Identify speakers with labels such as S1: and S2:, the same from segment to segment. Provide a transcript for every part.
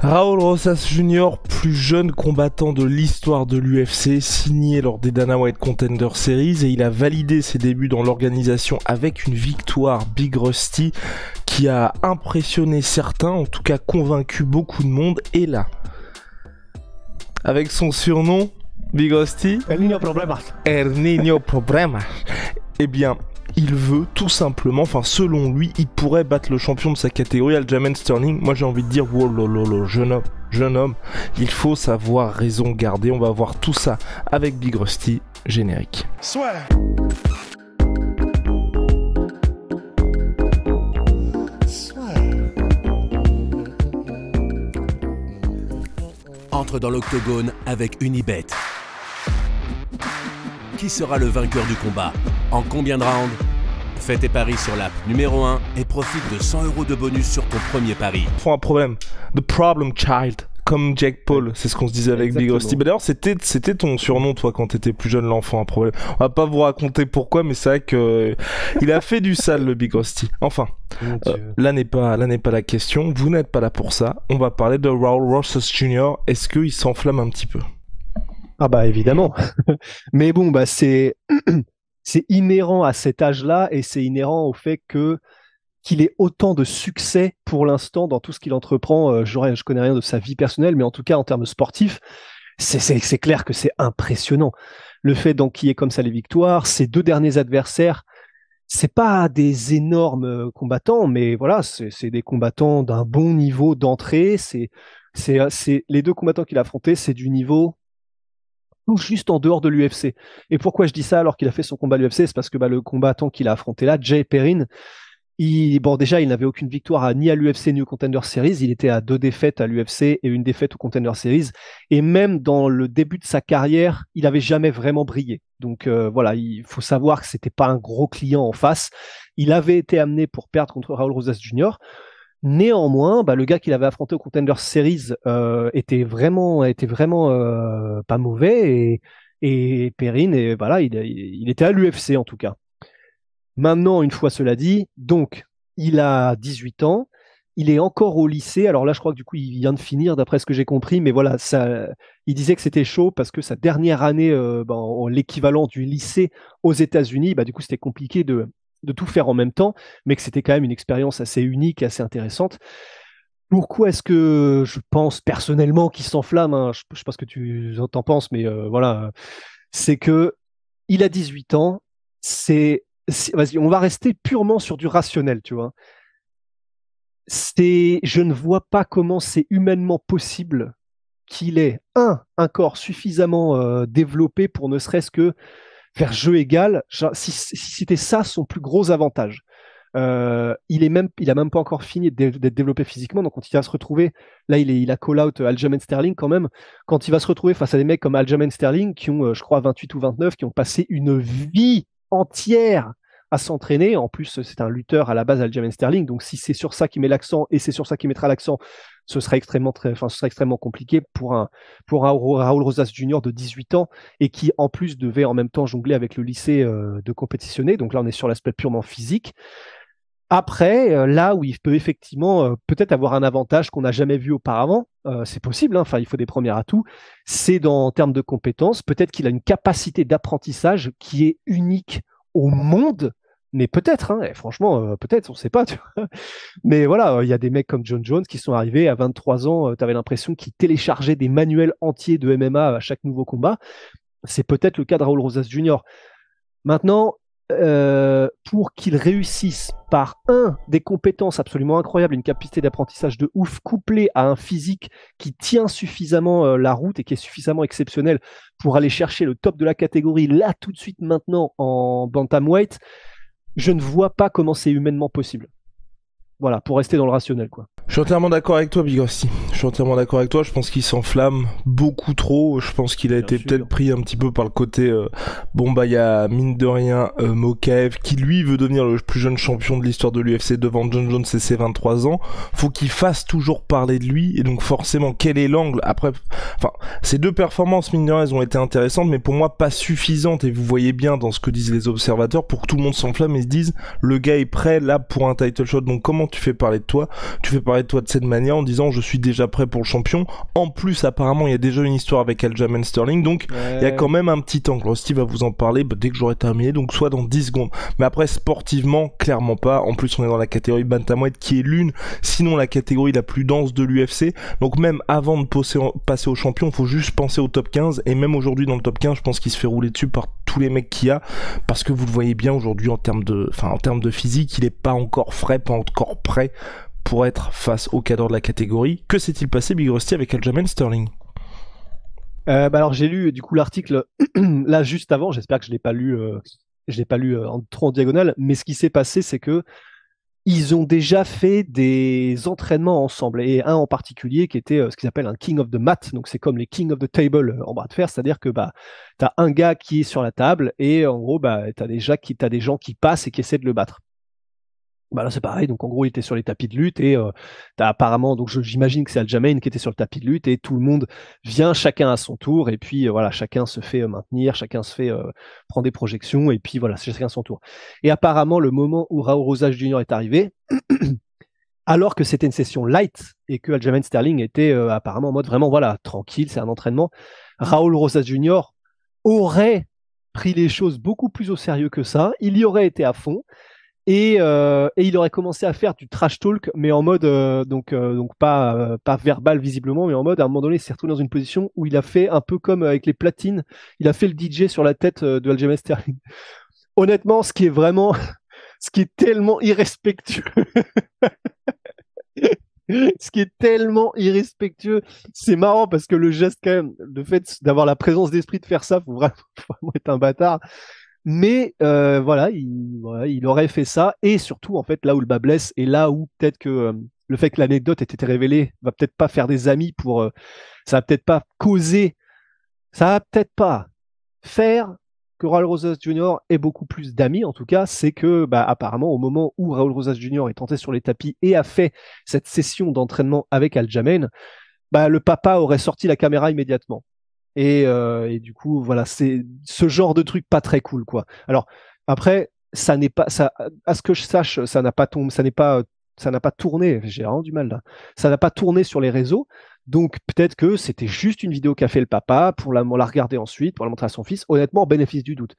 S1: Raul Rosas Jr., plus jeune combattant de l'histoire de l'UFC, signé lors des Dana White Contender Series, et il a validé ses débuts dans l'organisation avec une victoire Big Rusty qui a impressionné certains, en tout cas convaincu beaucoup de monde. Et là, avec son surnom, Big Rusty,
S2: El Niño Problemas.
S1: El Niño Problemas, eh bien, il veut tout simplement, enfin selon lui, il pourrait battre le champion de sa catégorie, Aljamain Sterling. Moi j'ai envie de dire, wow, lolo, jeune homme, il faut savoir raison garder. On va voir tout ça avec Big Rusty, générique.
S3: Soit.
S4: Entre dans l'octogone avec Unibet. Qui sera le vainqueur du combat? En combien de rounds? Fais tes paris sur l'app numéro 1 et profite de 100 € de bonus sur ton premier pari.
S1: Faut un problème. The Problem Child. Comme Jake Paul, c'est ce qu'on se disait avec Big Rusty. Bah d'ailleurs, c'était ton surnom, toi, quand t'étais plus jeune, l'enfant à problème. On va pas vous raconter pourquoi, mais c'est vrai que il a fait du sale, le Big Rusty. Enfin, là n'est pas la question. Vous n'êtes pas là pour ça. On va parler de Raul Rosas Jr. Est-ce qu'il s'enflamme un petit peu?
S2: Ah bah évidemment. Mais bon, bah c'est inhérent à cet âge-là et c'est inhérent au fait qu'il ait autant de succès pour l'instant dans tout ce qu'il entreprend. Je connais rien de sa vie personnelle, mais en tout cas en termes sportifs, c'est clair que c'est impressionnant. Le fait d'enquiller comme ça les victoires, ses deux derniers adversaires, c'est pas des énormes combattants, mais voilà, c'est des combattants d'un bon niveau d'entrée. C'est les deux combattants qu'il a affrontés, c'est du niveau tout juste en dehors de l'UFC. Et pourquoi je dis ça alors qu'il a fait son combat à l'UFC? C'est parce que le combattant qu'il a affronté là, Jay Perrin, déjà, il n'avait aucune victoire ni à l'UFC ni au Contender Series. Il était à 2 défaites à l'UFC et une défaite au Contender Series. Et même dans le début de sa carrière, il n'avait jamais vraiment brillé. Donc voilà, il faut savoir que c'était pas un gros client en face. Il avait été amené pour perdre contre Raul Rosas Jr. Néanmoins, le gars qu'il avait affronté au Contender Series était vraiment pas mauvais et Perrin, et voilà, il était à l'UFC en tout cas. Maintenant, une fois cela dit, donc il a 18 ans, il est encore au lycée. Alors là, je crois que du coup, il vient de finir, d'après ce que j'ai compris, mais voilà, il disait que c'était chaud parce que sa dernière année, l'équivalent du lycée aux États-Unis, du coup, c'était compliqué de tout faire en même temps, mais que c'était quand même une expérience assez unique, assez intéressante. Pourquoi est-ce que je pense personnellement qu'il s'enflamme, hein, je ne sais pas ce que tu en penses, mais voilà, c'est que il a 18 ans, vas-y, on va rester purement sur du rationnel, tu vois. Je ne vois pas comment c'est humainement possible qu'il ait un corps suffisamment développé pour ne serait-ce que faire jeu égal, si c'était ça son plus gros avantage. Il a même pas encore fini d'être développé physiquement, donc quand il va se retrouver, là il a call out Aljamain Sterling quand même, quand il va se retrouver face à des mecs comme Aljamain Sterling qui ont, je crois, 28 ou 29, qui ont passé une vie entière à s'entraîner. En plus, c'est un lutteur à la base, Aljamain Sterling, donc si c'est sur ça qu'il met l'accent et c'est sur ça qu'il mettra l'accent, ce serait extrêmement compliqué pour un Raul Rosas Jr. de 18 ans et qui en plus devait en même temps jongler avec le lycée de compétitionner. Donc là, on est sur l'aspect purement physique. Après, là où il peut effectivement peut-être avoir un avantage qu'on n'a jamais vu auparavant, c'est possible, hein, enfin il faut des premiers atouts, c'est en termes de compétences. Peut-être qu'il a une capacité d'apprentissage qui est unique au monde, mais peut-être, hein, franchement, peut-être, on ne sait pas. Tu vois. Mais voilà, il y a des mecs comme John Jones qui sont arrivés à 23 ans, tu avais l'impression qu'ils téléchargeaient des manuels entiers de MMA à chaque nouveau combat. C'est peut-être le cas de Raul Rosas Jr. Maintenant, pour qu'il réussisse par des compétences absolument incroyables, une capacité d'apprentissage de ouf, couplée à un physique qui tient suffisamment la route et qui est suffisamment exceptionnel pour aller chercher le top de la catégorie, là tout de suite maintenant en bantamweight, je ne vois pas comment c'est humainement possible. Voilà, pour rester dans le rationnel, quoi.
S1: Je suis entièrement d'accord avec toi, Big Rusty. Je suis entièrement d'accord avec toi. Je pense qu'il s'enflamme beaucoup trop. Je pense qu'il a été peut-être pris un petit peu par le côté... il y a mine de rien Mokaev qui, lui, veut devenir le plus jeune champion de l'histoire de l'UFC devant John Jones et ses 23 ans. Faut qu'il fasse toujours parler de lui. Et donc, forcément, quel est l'angle? Après, ces deux performances, mine de rien, elles ont été intéressantes, mais pour moi, pas suffisantes. Et vous voyez bien dans ce que disent les observateurs pour que tout le monde s'enflamme et se dise le gars est prêt là pour un title shot. Donc, comment tu fais parler de toi? Tu fais parler de toi de cette manière en disant je suis déjà prêt pour le champion. En plus, apparemment, il y a déjà une histoire avec Aljamain Sterling, donc il y a quand même un petit angle. Rusty va vous en parler dès que j'aurai terminé, donc soit dans 10 secondes. Mais après, sportivement, clairement pas. En plus, on est dans la catégorie bantamweight qui est l'une, sinon la catégorie la plus dense de l'UFC. Donc même avant de passer au champion, faut juste penser au top 15. Et même aujourd'hui dans le top 15, je pense qu'il se fait rouler dessus par tous les mecs qu'il y a, parce que vous le voyez bien aujourd'hui en termes de physique, il est pas encore frais, pas encore prêt pour être face au cadre de la catégorie. Que s'est-il passé, Big Rusty, avec Aljamain Sterling?
S2: Alors j'ai lu du coup l'article là juste avant, j'espère que je l'ai pas lu trop en diagonale, mais ce qui s'est passé c'est que ils ont déjà fait des entraînements ensemble, et un en particulier qui était ce qu'ils appellent un King of the Mat, donc c'est comme les King of the Table en bras de fer, c'est-à-dire que t'as un gars qui est sur la table et en gros t'as des gens qui passent et qui essaient de le battre. Là c'est pareil, donc en gros il était sur les tapis de lutte et t'as apparemment, donc j'imagine que c'est Aljamain qui était sur le tapis de lutte et tout le monde vient chacun à son tour et puis voilà, chacun se fait maintenir, chacun se fait prendre des projections et puis voilà, c'est chacun à son tour. Et apparemment le moment où Raul Rosas Jr. est arrivé, alors que c'était une session light et que Aljamain Sterling était apparemment en mode vraiment voilà, tranquille, c'est un entraînement, Raul Rosas Jr. aurait pris les choses beaucoup plus au sérieux que ça, il y aurait été à fond. Et il aurait commencé à faire du trash talk, mais en mode donc pas verbal visiblement, mais en mode à un moment donné, il s'est retrouvé dans une position où il a fait un peu comme avec les platines, il a fait le DJ sur la tête de Aljamain Sterling. Honnêtement, ce qui est tellement irrespectueux, ce qui est tellement irrespectueux, c'est marrant parce que le geste quand même, le fait d'avoir la présence d'esprit de faire ça, faut vraiment être un bâtard. Mais voilà, il aurait fait ça, et surtout en fait là où le bas blesse, et là où peut-être que le fait que l'anecdote ait été révélée va peut-être pas faire des amis ça va peut-être pas faire que Raul Rosas Jr. ait beaucoup plus d'amis, en tout cas, c'est que apparemment au moment où Raul Rosas Jr. est entré sur les tapis et a fait cette session d'entraînement avec Aljamain, le papa aurait sorti la caméra immédiatement. Et du coup, voilà, c'est ce genre de truc pas très cool, quoi. Alors après, ça n'est pas, ça, à ce que je sache, ça n'a pas tourné. J'ai vraiment du mal là. Ça n'a pas tourné sur les réseaux. Donc peut-être que c'était juste une vidéo qu'a fait le papa pour la regarder ensuite, pour la montrer à son fils. Honnêtement, bénéfice du doute.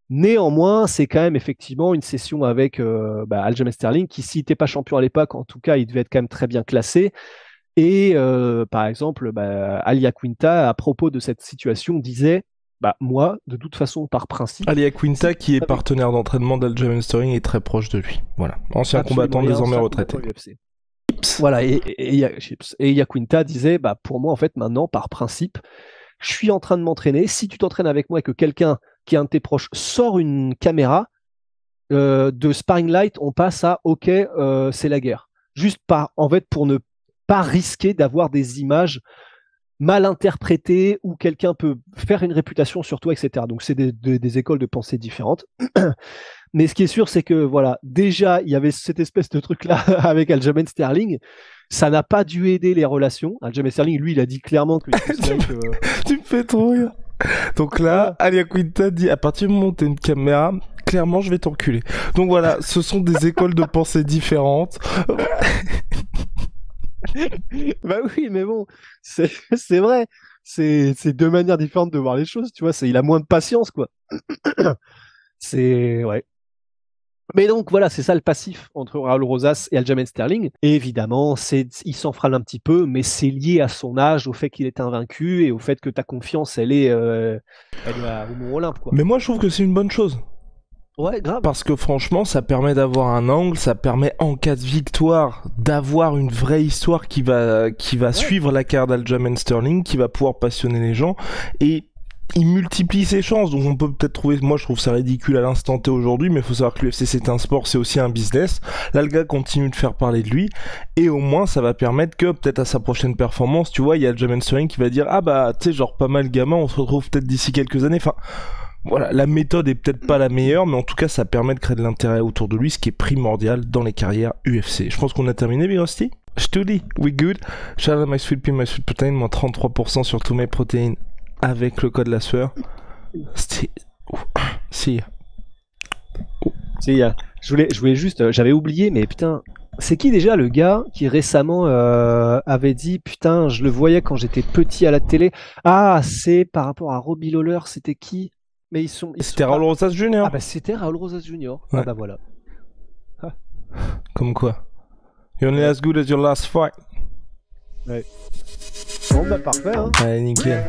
S2: Néanmoins, c'est quand même effectivement une session avec Aljamain Sterling qui, s'il n'était pas champion à l'époque, en tout cas, il devait être quand même très bien classé. Et par exemple, Ali Aquinta, à propos de cette situation, disait moi, de toute façon, par principe...
S1: Ali Aquinta, qui est partenaire d'entraînement d'Aljamain Sterling, est très proche de lui. Voilà, ancien combattant désormais retraité.
S2: Voilà, et Aquinta disait, pour moi, en fait, maintenant, par principe, je suis en train de m'entraîner. Si tu t'entraînes avec moi et que quelqu'un qui est un de tes proches sort une caméra de sparring light, on passe à OK, c'est la guerre. Juste en fait, pour ne pas risquer d'avoir des images mal interprétées où quelqu'un peut faire une réputation sur toi, etc. Donc c'est des écoles de pensée différentes. Mais ce qui est sûr, c'est que voilà, déjà il y avait cette espèce de truc là avec Aljamain Sterling. Ça n'a pas dû aider les relations. Aljamain Sterling, lui, il a dit clairement que
S1: tu me fais trop rire. Donc là, Ali Aquinta dit, à partir du moment où t'as une caméra, clairement je vais t'enculer. Donc voilà, ce sont des écoles de pensée différentes.
S2: Oui, mais bon, c'est vrai. C'est deux manières différentes de voir les choses, tu vois. Il a moins de patience, quoi. Ouais. Mais donc voilà, c'est ça le passif entre Raul Rosas et Aljamain Sterling. Et évidemment, il s'enfreine un petit peu, mais c'est lié à son âge, au fait qu'il est invaincu et au fait que ta confiance, elle est au Mont Olympe, quoi.
S1: Mais moi, je trouve que c'est une bonne chose.
S2: Ouais, grave.
S1: Parce que franchement, ça permet d'avoir un angle, ça permet en cas de victoire d'avoir une vraie histoire qui va suivre la carrière d'Aljamain Sterling, qui va pouvoir passionner les gens, et il multiplie ses chances. Donc on peut peut-être trouver, moi je trouve ça ridicule à l'instant T aujourd'hui, mais il faut savoir que l'UFC c'est un sport, c'est aussi un business. Là le gars continue de faire parler de lui, et au moins ça va permettre que peut-être à sa prochaine performance, tu vois, il y a Aljamain Sterling qui va dire tu sais, genre pas mal gamin, on se retrouve peut-être d'ici quelques années. Enfin voilà, la méthode est peut-être pas la meilleure, mais en tout cas, ça permet de créer de l'intérêt autour de lui, ce qui est primordial dans les carrières UFC. Je pense qu'on a terminé, Big Rusty. Je te dis, we good. Shout out my sweet pea, my sweet protein, moins 33% sur tous mes protéines avec le code la sueur. Si.
S2: Je voulais juste, j'avais oublié, mais putain, C'est qui déjà le gars qui récemment avait dit putain, je le voyais quand j'étais petit à la télé. Ah, c'est par rapport à Robbie Lawler, c'était qui? Mais
S1: C'était Raul Rosas Jr.
S2: Ah bah c'était Raul Rosas Jr.
S1: Ouais.
S2: Ah bah voilà.
S1: Comme quoi. You're only as good as your last fight.
S2: Ouais. Bon bah parfait hein.
S1: Allez, nickel.